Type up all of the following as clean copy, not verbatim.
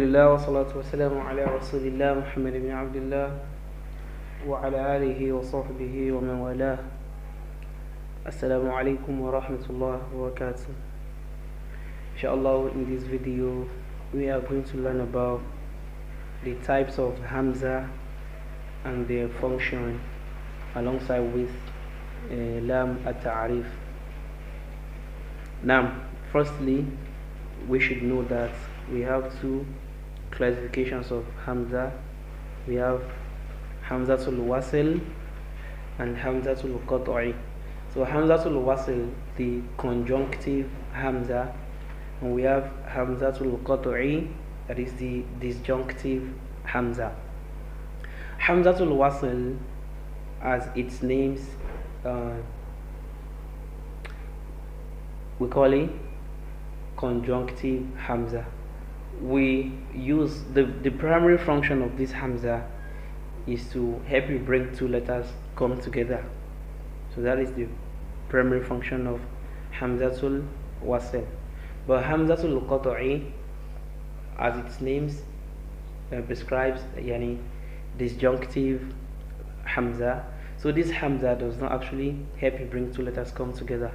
Alhamdulillah wa salatu wa salamu ala rasulillah Muhammad ibn Abdullah wa ala alihi wa sahbihi wa man walah. Assalamu alaikum wa rahmatullah wa barakatuh. Inshallah, in this video we are going to learn about the types of Hamza and their function alongside with Lam at-Ta'rif. Now, firstly, we should know that we have two classifications of Hamza. We have Hamzatul wasl and Hamzatul qat'i. So Hamzatul wasl, the conjunctive Hamza, and we have Hamzatul qat'i, that is the disjunctive Hamza. Hamzatul wasl, as its names, we call it conjunctive Hamza. We use the primary function of this Hamza is to help you bring two letters come together. So that is the primary function of Hamzatul wasl. But Hamzatul qat'i, as its names prescribes, yani disjunctive Hamza. So this Hamza does not actually help you bring two letters come together.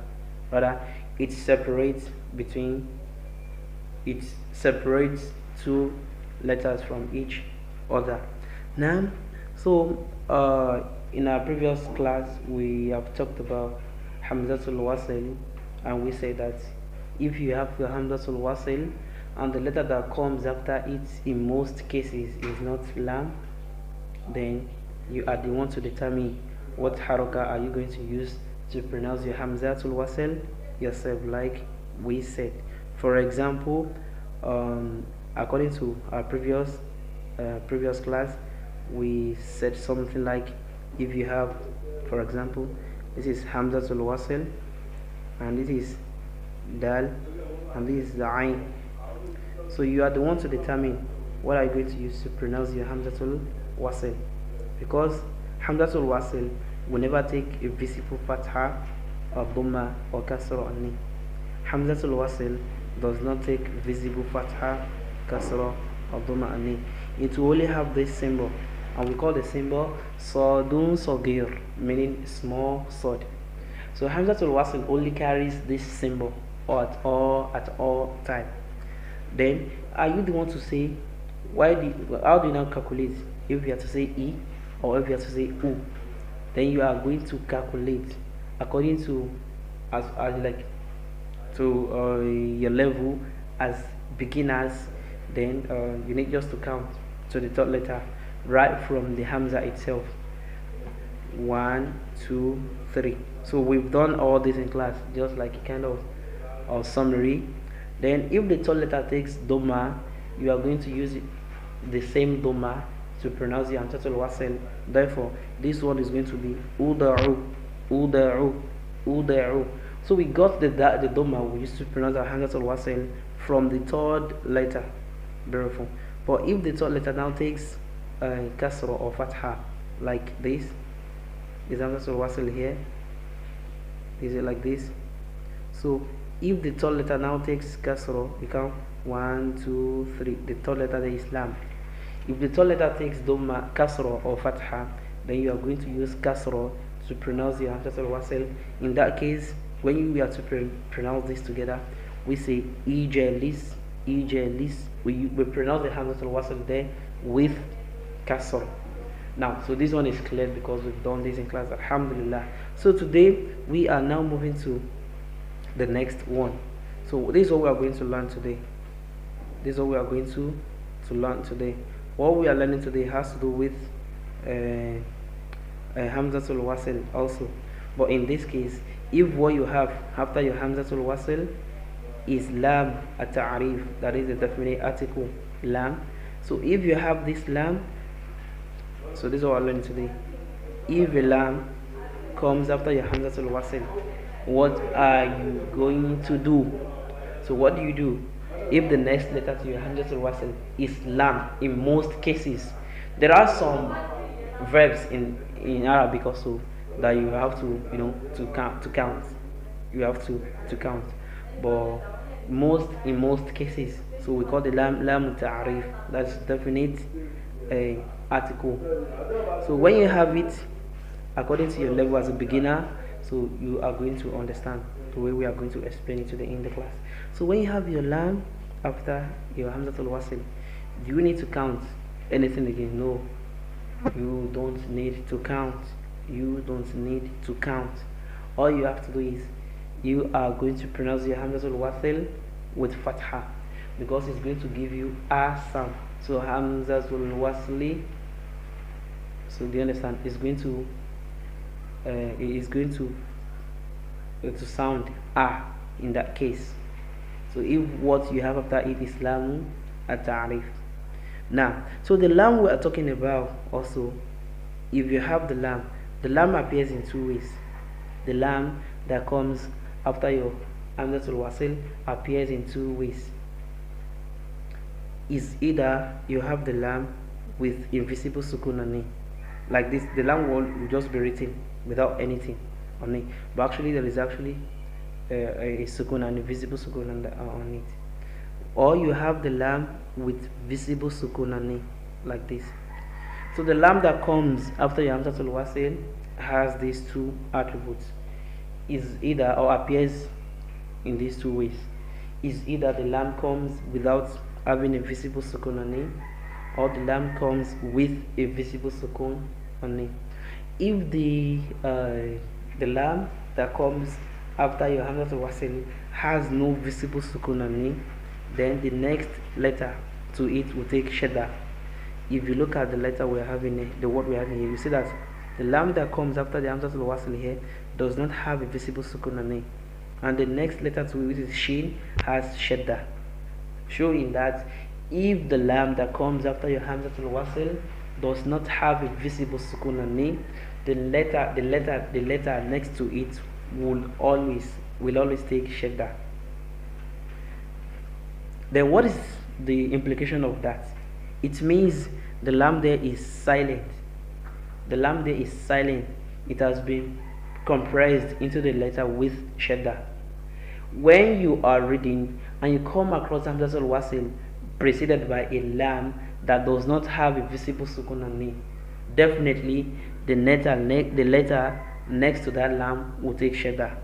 Rather, it separates two letters from each other. Now, so in our previous class we have talked about Hamzatul wasl, and we say that if you have your Hamzatul wasl and the letter that comes after it in most cases is not lam, then you are the one to determine what haraka are you going to use to pronounce your Hamzatul wasl yourself, like we said. For example, according to our previous class, we said something like, if you have, for example, this is Hamzatul wasl and this is dal and this is the ain. So you are the one to determine what are you going to use to pronounce your Hamzatul wasl, because Hamzatul wasl will never take a visible fatha or dhamma or kasra on it. Hamzatul wasl does not take visible fatha, kasra or dhamma on it. It will only have this symbol, and we call the symbol sadun sagir, meaning small sword. So Hamzatul wasl only carries this symbol at all time. Then are you the one to say how do you now calculate if you have to say e or if you have to say u? Then you are going to calculate according to as like to your level as beginners. Then you need just to count to the third letter right from the Hamza itself. 1, 2, 3. So we've done all this in class, just like a kind of summary. Then if the third letter takes dhamma, you are going to use the same dhamma to pronounce the Hamzatul wasl. Therefore, this one is going to be uda'u, uda'u, uda'u. So we got the dhamma we used to pronounce our Hamzatul wasl from the third letter. Beautiful. But if the third letter now takes kasra or fatha, like this Hamzatul wasl here, is it like this? So if the third letter now takes kasra, we count 1, 2, 3. The third letter there is lam. If the third letter takes dhamma, kasra or fatha, then you are going to use kasra to pronounce the Hamzatul wasl. In that case, when we are to pronounce this together, we say ijalis, ijalis. We pronounce the Hamzatul wasl there with kasra. Now, so this one is clear because we've done this in class, alhamdulillah. So today we are now moving to the next one. So this is what we are going to learn today. This is what we are going to learn today. What we are learning today has to do with Hamzatul wasl also. But in this case, if what you have after your Hamzatul wasl is lam at-ta'rif, that is the definite article lam. So if you have this lam, so this is what we're learning today. If a lam comes after your Hamzatul wasl, what are you going to do? So what do you do if the next letter to your Hamzatul wasl is lam? In most cases, there are some verbs in Arabic also that you have to to count. You have to count, but in most cases, So we call the lam ta'rif. That's definite article. So when you have it according to your level as a beginner, so you are going to understand the way we are going to explain it in the class. So when you have your lam after your Hamzatul wasl, do you need to count anything again? No, you don't need to count. You don't need to count. All you have to do is you are going to pronounce your Hamzatul wasl with fatha, because it's going to give you a sound. So Hamzatul wasli. So do you understand? It's going to sound a in that case. So if what you have after it is lam at-ta'rif. Now, so the lam we are talking about also, if you have the lam appears in two ways. The lam that comes after your Hamzatul wasl appears in two ways. Is either you have the lam with invisible sukun on it, like this, the lam will just be written without anything on it, but actually there is actually a sukun, an invisible sukun on it. Or you have the lam with visible sukun on it, like this. So the lam that comes after your Hamzatul wasl has these two attributes. Is either, or appears in these two ways, is either the lam comes without having a visible sukun on it, or the lam comes with a visible sukun on it. If the lam that comes after your Hamzatul wasl has no visible sukun on it, then the next letter to it will take shadda. If you look at the letter we're having here, the word we're having here, you see that the lam that comes after the Hamzatul wasl here does not have a visible sukun on it, and the next letter to it, which is shin, has shadda, showing that if the lam that comes after your Hamzatul wasl does not have a visible sukun on it, the letter next to it will always take shadda. Then what is the implication of that? It means the lam there is silent. The lam there is silent. It has been compressed into the letter with shadda. When you are reading and you come across Hamzatul wasl preceded by a lam that does not have a visible sukun on it, definitely the letter next to that lam will take shadda.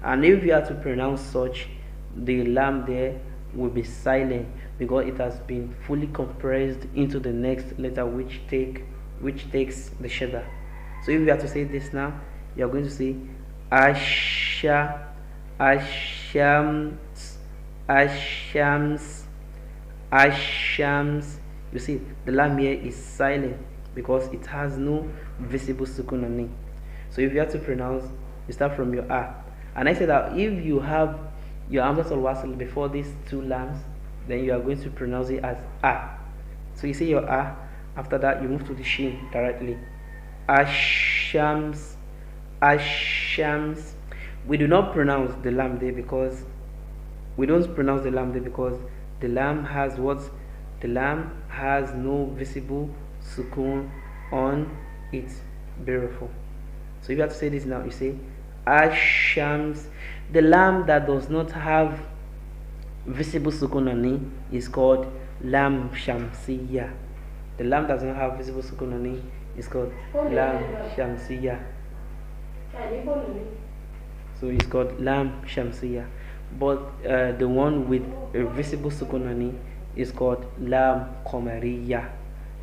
And if you have to pronounce such, the lam there will be silent, because it has been fully compressed into the next letter, which takes the shadda. So if you have to say this now, you are going to say asha, ashams, ashams, ashams. You see, the lam here is silent because it has no visible sukun on it. So if you have to pronounce, you start from your a. And I said that if you have your Hamzatul wasl before these two lams, then you are going to pronounce it as a. So you say your a, after that you move to the shin directly. Ashams, ashams. We do not pronounce the lam there because the lam has what? The lam has no visible sukun on it. Beautiful. So if you have to say this now, you say ashams. The lam that does not have visible sukun on it is called lam shamsiyya. The lam that does not have visible sukun on it is called lam shamsiyya. So it's called lam shamsiyya. But the one with a visible sukun on it is called lam qamariyya.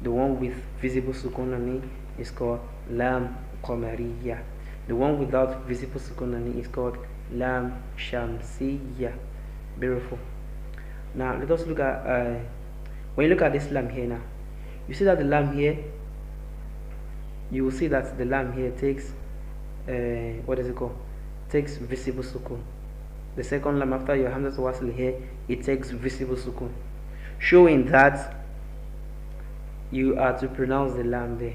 The one with visible sukun on it is called lam qamariyya. The one without visible sukun on it is called lam shamsiyya. Beautiful. Now let us look at when you look at this lam here now, you see that the lam here, you will see that the lam here takes what is it called? Takes visible sukun. The second lam after your Hamzatul wasl here, it takes visible sukun, showing that you are to pronounce the lam there,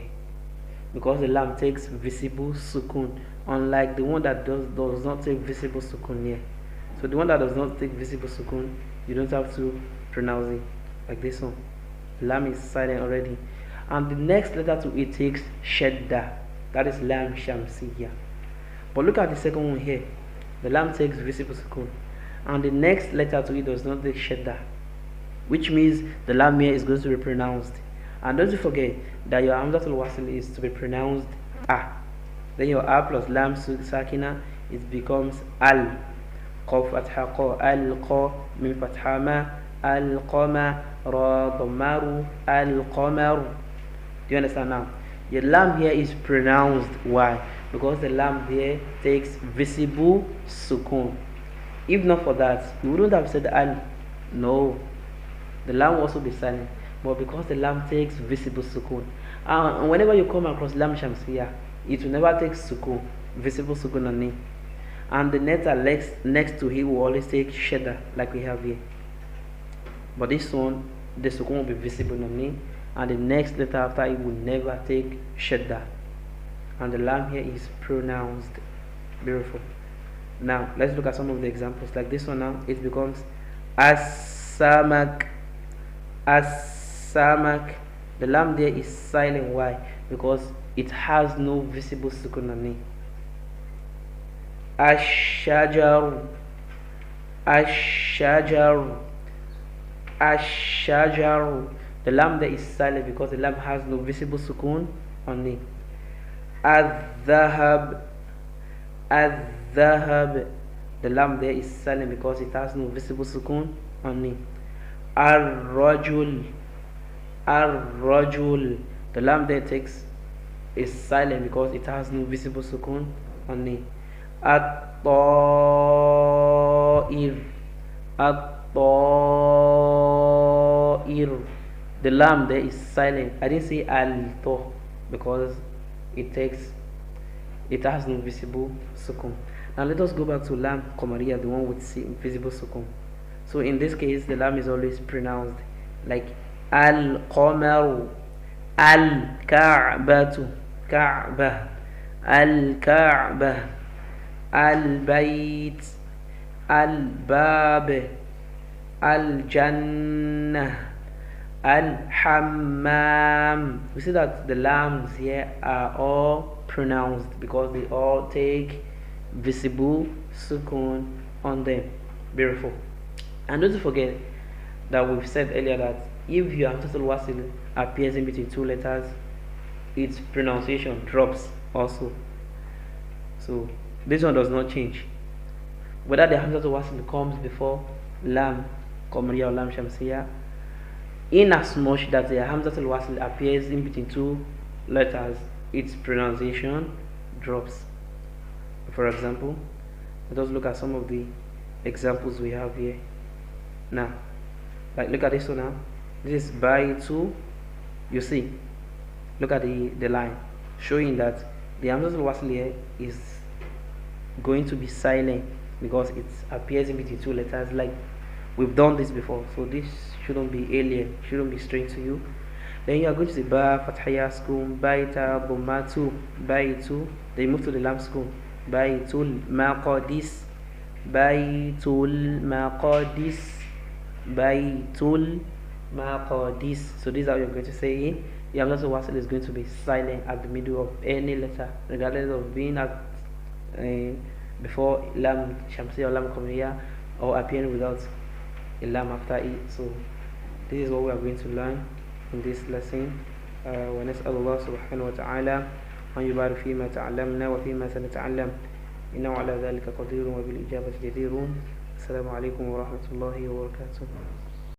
because the lam takes visible sukun, unlike the one that does not take visible sukun here. So the one that does not take visible sukun, you don't have to pronounce it like this one. Lam is silent already, and the next letter to it takes shadda. That is lam shamsiyya. But look at the second one here. The lam takes visible sukun, and the next letter to it does not take shadda. which means the lam here is going to be pronounced. And don't you forget that your Hamzatul wasl is to be pronounced a. Then your a plus lam sakina, it becomes al. Qaf fatha qa, al qa, mim fatha ma, al qama, ra dhammaru, al qamaru. Do you understand now? Your lam here is pronounced. Why? Because the lam here takes visible sukun. If not for that, we wouldn't have said al. No. The lam will also be silent. But because the lam takes visible sukun. And whenever you come across lam shamsiya, it will never take sukun, visible sukun on it. And the letter next to it will always take shadda, like we have here. But this one, the sukun will be visible on it, and the next letter after it will never take shadda. And the lam here is pronounced. Beautiful. Now let's look at some of the examples. Like this one now, it becomes as-samak. As-samak. The lam there is silent. Why? Because it has no visible sukun on it. Ash-shajar. Ash-shajar. Ash-shajar. The lam there is silent because the lam has no visible sukun on it. Al-dhahab. Al-dhahab. The lam there is silent because it has no visible sukun on it. Ar-rajul. Ar-rajul. The lam there is silent because it has no visible sukun on it. At-ta'ir. At-ta'ir. The lam there is silent. I didn't say al-to because it has no visible sukun. Now let us go back to lam qamariya, the one with visible sukun. So in this case, the lam is always pronounced like al-qamaru, al-ka'batu, ka'bah, al-ka'bah, al-bayt, al-bab, al-jannah, al-hammam. We see that the lams here are all pronounced because they all take visible sukun on them. Beautiful. And don't forget that we've said earlier that if your Hamzatul wasl appears in between two letters, its pronunciation drops also. So this one does not change. Whether the Hamzatul wasl comes before lam qamariya or lam shamsiya, in as much that the Hamzatul wasl appears in between two letters, its pronunciation drops. For example, let us look at some of the examples we have here. Now, like look at this one now. This is by two. You see, look at the line showing that the Hamzatul wasl here is going to be silent because it appears in between two letters. Like we've done this before, so this shouldn't be alien, shouldn't be strange to you. Then you are going to say ba fathaya sukun, baita dhammatu, baitu. Then you move to the lam sukun, baitul maqadis, baitul maqadis, baitul maqadis. So this is how you're going to say it. The Hamzatul wasl is going to be silent at the middle of any letter, regardless of being at before lam shamsiya or lam qamariya or appearing without a lam after it. So this is what we are going to learn in this lesson. ونسأل الله سبحانه وتعالى أن يبارك فيما تعلمنا وفيما سنتعلم إنه على ذلك قدير وبالإجابة جدير. السلام عليكم ورحمة الله وبركاته.